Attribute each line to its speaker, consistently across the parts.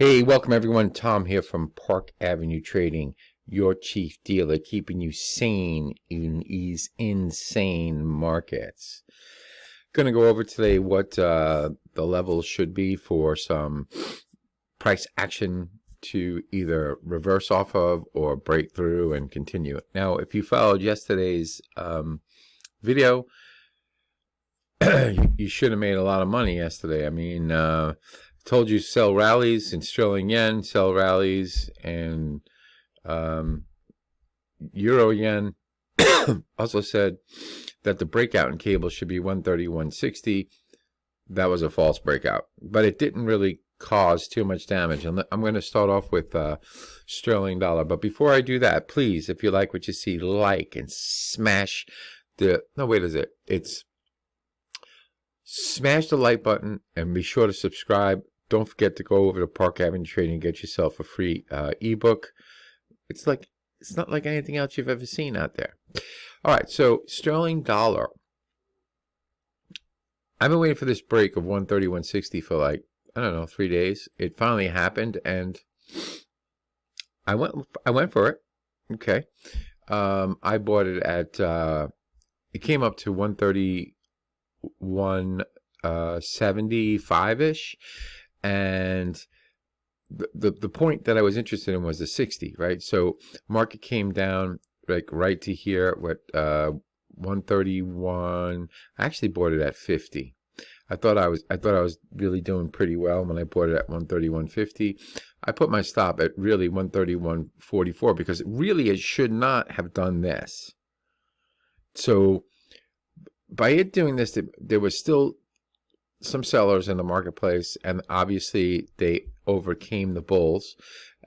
Speaker 1: Hey, welcome everyone. Tom here from Park Avenue Trading, your chief dealer, keeping you sane in these insane markets. Going to go over today what the levels should be for some price action to either reverse off of or break through and continue. Now, if you followed yesterday's video, you should have made a lot of money yesterday. I mean, told you sell rallies in sterling yen, sell rallies and euro yen. Also said that the breakout in cable should be 130, 160. That was a false breakout, but it didn't really cause too much damage. I'm going to start off with sterling dollar. But before I do that, please, if you like what you see, like and smash the, no, wait, is it? It's smash the like button and be sure to subscribe. Don't forget to go over to Park Avenue Trading and get yourself a free ebook. It's not like anything else you've ever seen out there. All right, so sterling dollar. I've been waiting for this break of 130, 160 for like, I don't know, 3 days. It finally happened, and I went for it. Okay, I bought it at. It came up to 131. 75-ish, and the point that I was interested in was the 60, right? So market came down like right to here, what 131. I actually bought it at 50. I thought I was really doing pretty well when I bought it at 131.50. I put my stop at really 131.44 because it should not have done this. So by it doing this, there was still some sellers in the marketplace, and obviously they overcame the bulls,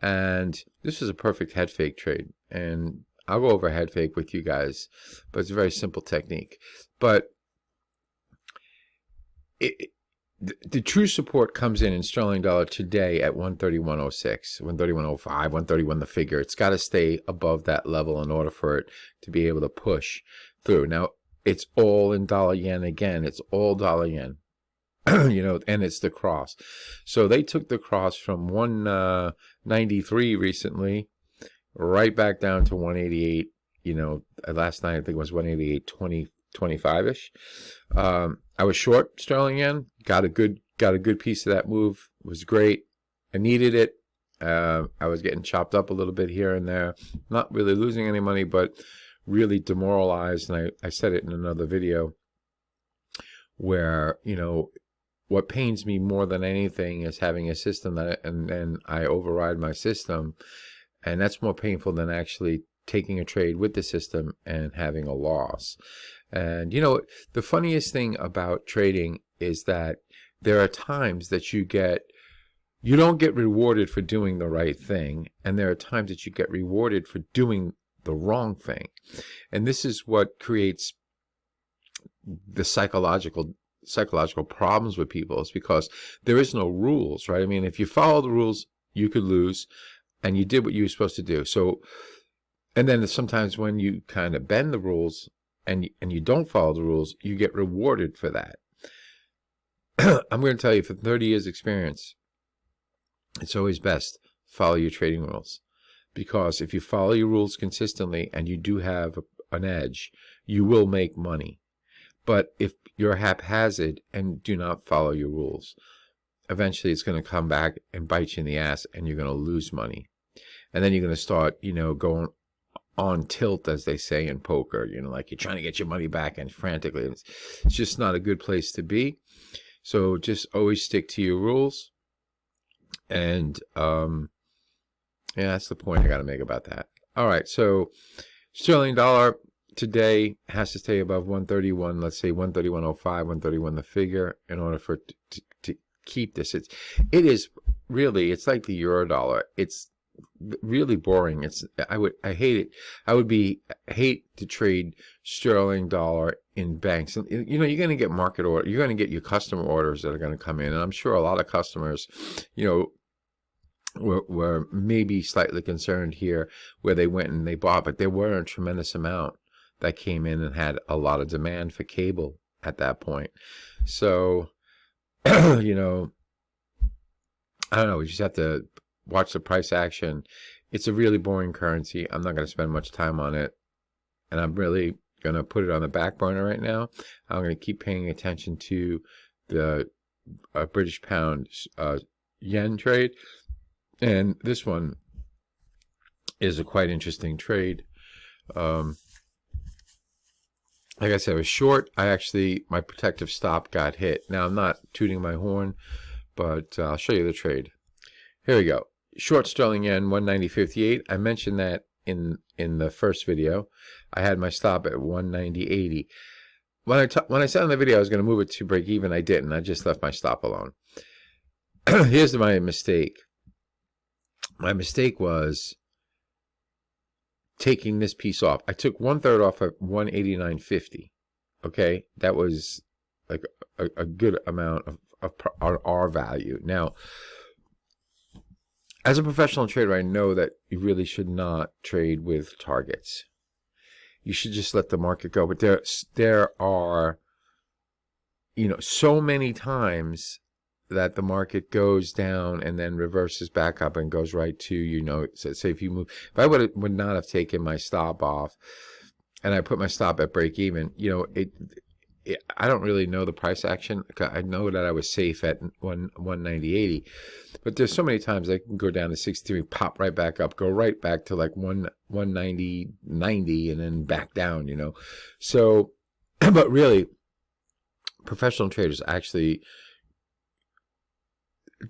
Speaker 1: and this is a perfect head fake trade. And I'll go over head fake with you guys, but it's a very simple technique. But the true support comes in sterling dollar today at 131.06, 131.05, 131 the figure. It's got to stay above that level in order for it to be able to push through. Now it's all in dollar yen again. It's all dollar yen. And it's the cross. So they took the cross from 193 recently, right back down to 188. Last night I think it was 188.20, 25-ish. I was short sterling yen. Got a good piece of that move. It was great. I needed it. I was getting chopped up a little bit here and there. Not really losing any money, but really demoralized. And I said it in another video where what pains me more than anything is having a system and then I override my system, and that's more painful than actually taking a trade with the system and having a loss. And the funniest thing about trading is that there are times that you don't get rewarded for doing the right thing, and there are times that you get rewarded for doing the wrong thing. And this is what creates the psychological problems with people, is because there is no rules, right? I mean, if you follow the rules, you could lose, and you did what you were supposed to do. So, and then sometimes when you kind of bend the rules and you don't follow the rules, you get rewarded for that. I'm going to tell you, for 30 years experience, it's always best follow your trading rules, because if you follow your rules consistently and you do have an edge, you will make money. But if you're haphazard and do not follow your rules, eventually it's going to come back and bite you in the ass, and you're going to lose money. And then you're going to start, going on tilt, as they say in poker, like you're trying to get your money back and frantically. It's just not a good place to be. So just always stick to your rules. And that's the point I got to make about that. All right, so sterling dollar today has to stay above 131, let's say 131.05, 131 the figure, in order for it to keep this. It's like the euro dollar. It's really boring. I hate it. I would hate to trade sterling dollar in banks. And you're going to get market order. You're going to get your customer orders that are going to come in, and I'm sure a lot of customers, were maybe slightly concerned here where they went and they bought, but there were a tremendous amount that came in and had a lot of demand for cable at that point. So, I don't know. We just have to watch the price action. It's a really boring currency. I'm not going to spend much time on it. And I'm really going to put it on the back burner right now. I'm going to keep paying attention to the British pound yen trade. And this one is a quite interesting trade. Like I said, I was short. My protective stop got hit. Now, I'm not tooting my horn, but I'll show you the trade. Here we go. Short sterling yen, 190.58. I mentioned that in the first video. I had my stop at 190.80. When I said in the video I was going to move it to break even, I didn't. I just left my stop alone. Here's my mistake. My mistake was taking this piece off. I took 1/3 off at 189.50. Okay, that was like a good amount of our value. Now, as a professional trader, I know that you really should not trade with targets. You should just let the market go. But there are, so many times that the market goes down and then reverses back up and goes right to, say if you move, if I would not have taken my stop off and I put my stop at break even, I don't really know the price action. I know that I was safe at 190.80, but there's so many times I can go down to 63, pop right back up, go right back to like 190.90 and then back down, So, but really, professional traders actually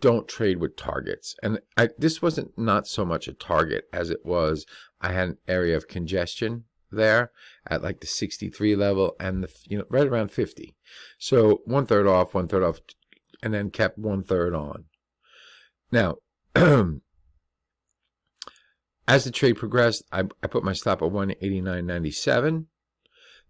Speaker 1: don't trade with targets. And this wasn't not so much a target as it was I had an area of congestion there at like the 63 level and right around 50. So 1/3 off, 1/3 off, and then kept 1/3 on. Now, as the trade progressed, I put my stop at 189.97.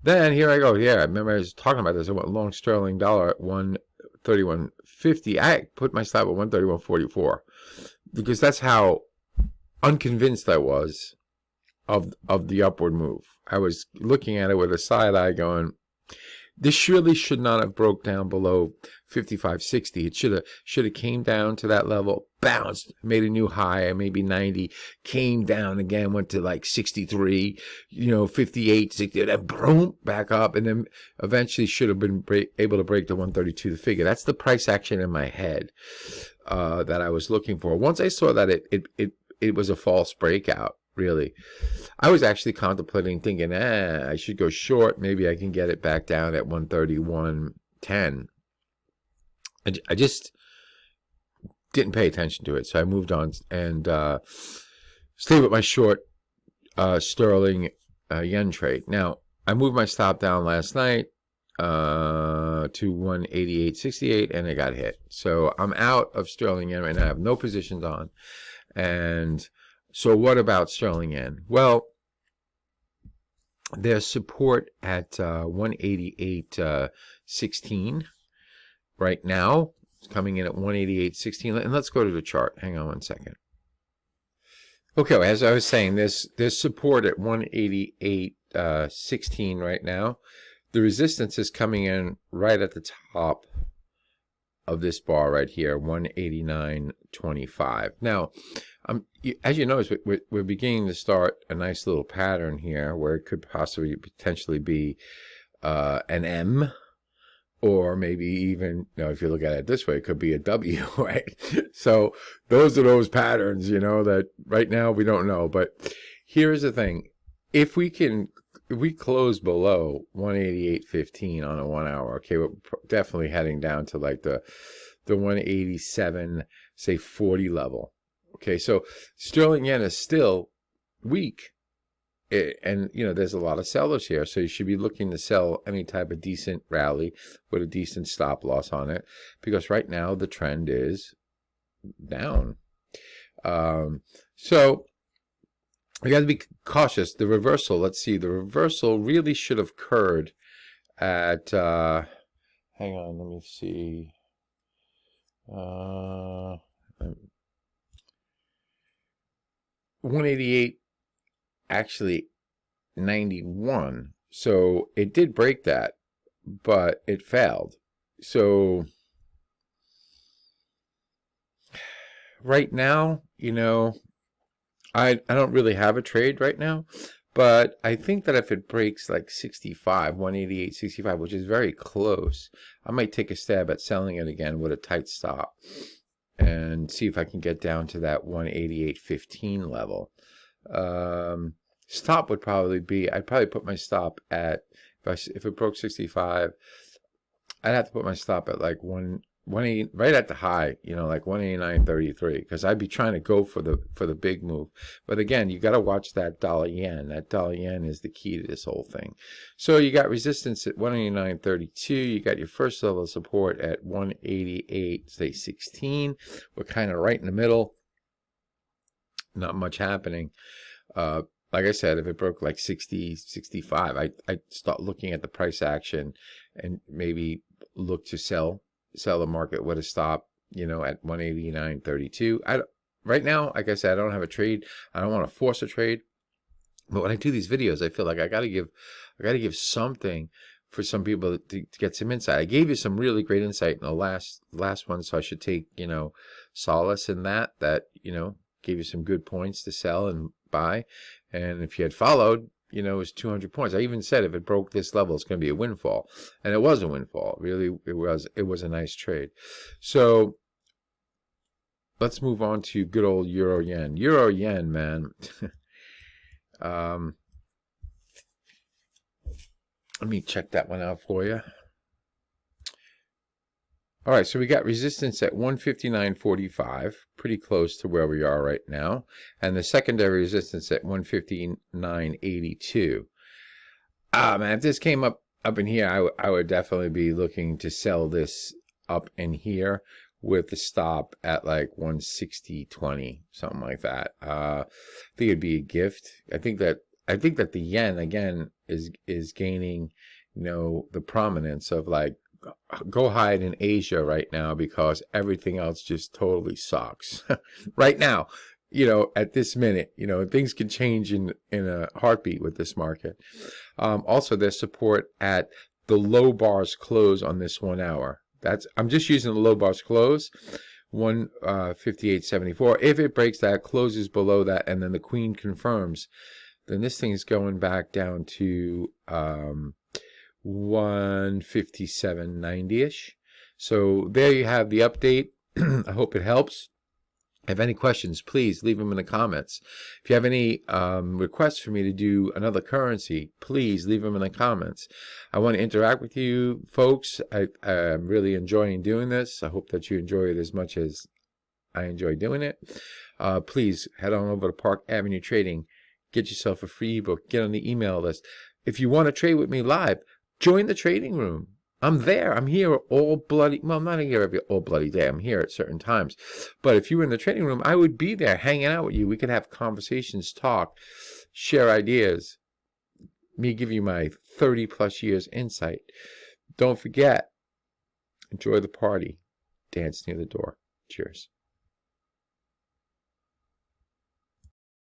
Speaker 1: Then here I go. Yeah, I remember I was talking about this. I went long sterling dollar at 131.50. I put my stop at 131.44 because that's how unconvinced I was of the upward move. I was looking at it with a side eye going, this surely should not have broke down below 55.60. It should have came down to that level, bounced, made a new high, maybe 90, came down again, went to like 63, 58, 60, then boom, back up, and then eventually should have been able to break the 132 to figure. That's the price action in my head that I was looking for. Once I saw that it was a false breakout, really, I was actually contemplating thinking, I should go short. Maybe I can get it back down at 131.10. I just didn't pay attention to it, so I moved on and stayed with my short sterling yen trade. Now, I moved my stop down last night to 188.68, and it got hit. So I'm out of sterling yen right now. I have no positions on. And so what about sterling yen? Well, there's support at 188.16 right now. It's coming in at 188.16. And let's go to the chart. Hang on one second. Okay, as I was saying, there's support at 188.16 right now. The resistance is coming in right at the top of this bar right here, 189.25. Now, as you notice, we're beginning to start a nice little pattern here where it could possibly potentially be an M, or maybe even, if you look at it this way, it could be a W, right? So those are those patterns, that right now we don't know. But here's the thing. If we close below 188.15 on a 1 hour, okay, we're definitely heading down to like the 187, say 40 level. Okay, so sterling yen is still weak. And, there's a lot of sellers here. So you should be looking to sell any type of decent rally with a decent stop loss on it. Because right now the trend is down. So you got to be cautious. The reversal, let's see. The reversal really should have occurred at, hang on, let me see. 188, actually 91. So it did break that, but it failed. So right now, I don't really have a trade right now, but I think that if it breaks like 65, 188.65, which is very close, I might take a stab at selling it again with a tight stop and see if I can get down to that 188.15 level. Stop would probably be, I'd probably put my stop at, if it broke 65, I'd have to put my stop at like 180, right at the high, like 189.33, because I'd be trying to go for the big move. But again, you got to watch that dollar yen. That dollar yen is the key to this whole thing. So you got resistance at 189.32. You got your first level of support at 188, say 16. We're kind of right in the middle. Not much happening. Like I said, if it broke like 60, 65, I'd start looking at the price action and maybe look to sell the market with a stop, at 189.32. Right now, like I said, I don't have a trade. I don't want to force a trade. But when I do these videos, I feel like I gotta give something for some people to get some insight. I gave you some really great insight in the last one, so I should take, solace in that, gave you some good points to sell and buy. And if you had followed, it was 200 points. I even said if it broke this level, it's going to be a windfall. And it was a windfall. Really, it was a nice trade. So let's move on to good old Euro Yen. Euro Yen, man. Let me check that one out for you. All right, so we got resistance at 159.45, pretty close to where we are right now, and the secondary resistance at 159.82. Man, if this came up in here, I would definitely be looking to sell this up in here with the stop at like 160.20, something like that. I think it'd be a gift. I think that the yen again is gaining, the prominence of like, go hide in Asia right now because everything else just totally sucks. Right now, at this minute, things can change in a heartbeat with this market. Also, there's support at the low bars close on this 1 hour. I'm just using the low bars close, 158.74. If it breaks that, closes below that, and then the queen confirms, then this thing is going back down to 157.90-ish. So there you have the update. I hope it helps. If you have any questions, please leave them in the comments. If you have any requests for me to do another currency, please leave them in the comments. I want to interact with you folks. I'm really enjoying doing this. I hope that you enjoy it as much as I enjoy doing it. Please head on over to Park Avenue Trading. Get yourself a free ebook. Get on the email list. If you want to trade with me live, join the trading room. I'm there. I'm here all bloody, well, I'm not here all bloody day. I'm here at certain times. But if you were in the trading room, I would be there hanging out with you. We could have conversations, talk, share ideas, me give you my 30 plus years insight. Don't forget, enjoy the party. Dance near the door. Cheers.